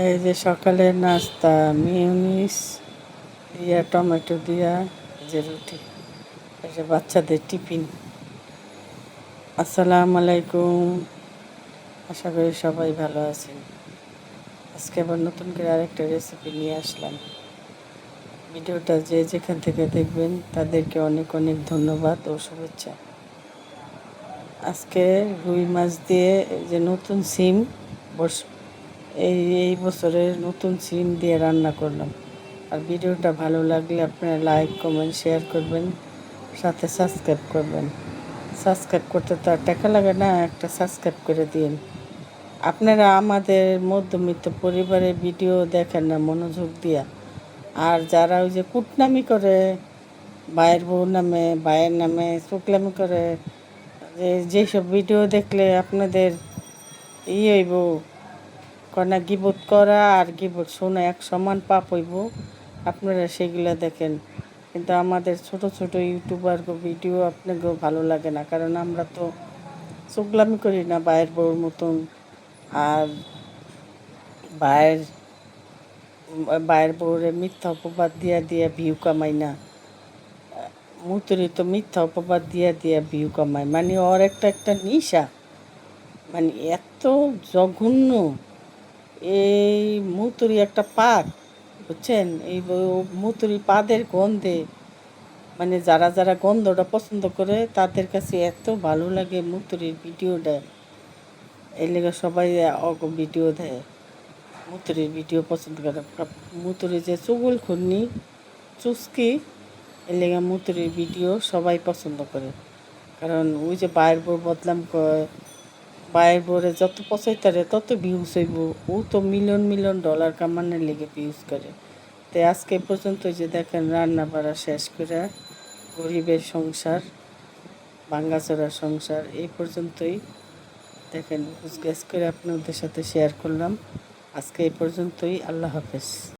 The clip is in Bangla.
এই যে সকালের নাস্তা মিউনিস দিয়া টমেটো দিয়া যে রুটি, এই যে বাচ্চাদের টিফিন। আসসালামু আলাইকুম, আশা করি সবাই ভালো আছেন। আজকে আবার নতুন করে আরেকটা রেসিপি নিয়ে আসলাম। ভিডিওটা যে যেখান থেকে দেখবেন তাদেরকে অনেক অনেক ধন্যবাদ ও শুভেচ্ছা। আজকে রুই মাছ দিয়ে যে নতুন সিম এই এই বছরের নতুন সিম দিয়ে রান্না করলাম। আর ভিডিওটা ভালো লাগলে আপনারা লাইক কমেন্ট শেয়ার করবেন, সাথে সাবস্ক্রাইব করবেন। সাবস্ক্রাইব করতে তো আর টাকা লাগে না, একটা সাবস্ক্রাইব করে দিন। আপনারা আমাদের মধ্যবিত্ত পরিবারের ভিডিও দেখেন না মনোযোগ দিয়া, আর যারা ওই যে কুটনামি করে, ভাইয়ের বউ নামে ভাইয়ের নামে চুকলামি করে, যেসব ভিডিও দেখলে আপনাদের হইব, কনা গিবত করা আর গিবত শোনা এক সমান পাপ হইব, আপনারা সেগুলো দেখেন। কিন্তু আমাদের ছোট ছোট ইউটিউবার ভিডিও আপনাকেও ভালো লাগে না, কারণ আমরা তো চুগলামি করি না ভাইয়ের বউর মতন। আর ভাইয়ের ভাইয়ের বউরে মিথ্যা অপবাদ দিয়া দিয়া ভিউ কামাই না। মুতুরি তো মিথ্যা অপবাদ দিয়া দিয়া ভিউ কামায়, মানে ওর একটা একটা নিশা, মানে এত জঘন্য। এই মুতুরি একটা পাক, বুঝছেন? এই মুতুরি পাদের গন্ধে, মানে যারা যারা গন্ধটা পছন্দ করে তাদের কাছে এত ভালো লাগে মুতুরির ভিডিওটা। এই লেগে সবাই ভিডিও দেয়, মুতুরির ভিডিও পছন্দ করে। মুতুরি যে চুগল খুন্নি চুস্কি, এই লেগে মুতুরির ভিডিও সবাই পছন্দ করে। কারণ ওই যে বায়ের বউ বদলাম কয়, বায়ের বউরে যত পচাইতারে তত ভিউজ হইব। ও তো মিলিয়ন মিলিয়ন ডলার কামানোর লেগে ভিউজ করে। তো আজকে পর্যন্ত যে দেখেন রান্না বাড়া শেষ করে গরিবের সংসার, ভাঙ্গাচোরা সংসার, এই পর্যন্তই দেখেন। গুছগাছ করে আপনাদের সাথে শেয়ার করলাম। আজকে এই পর্যন্তই। আল্লাহ হাফেজ।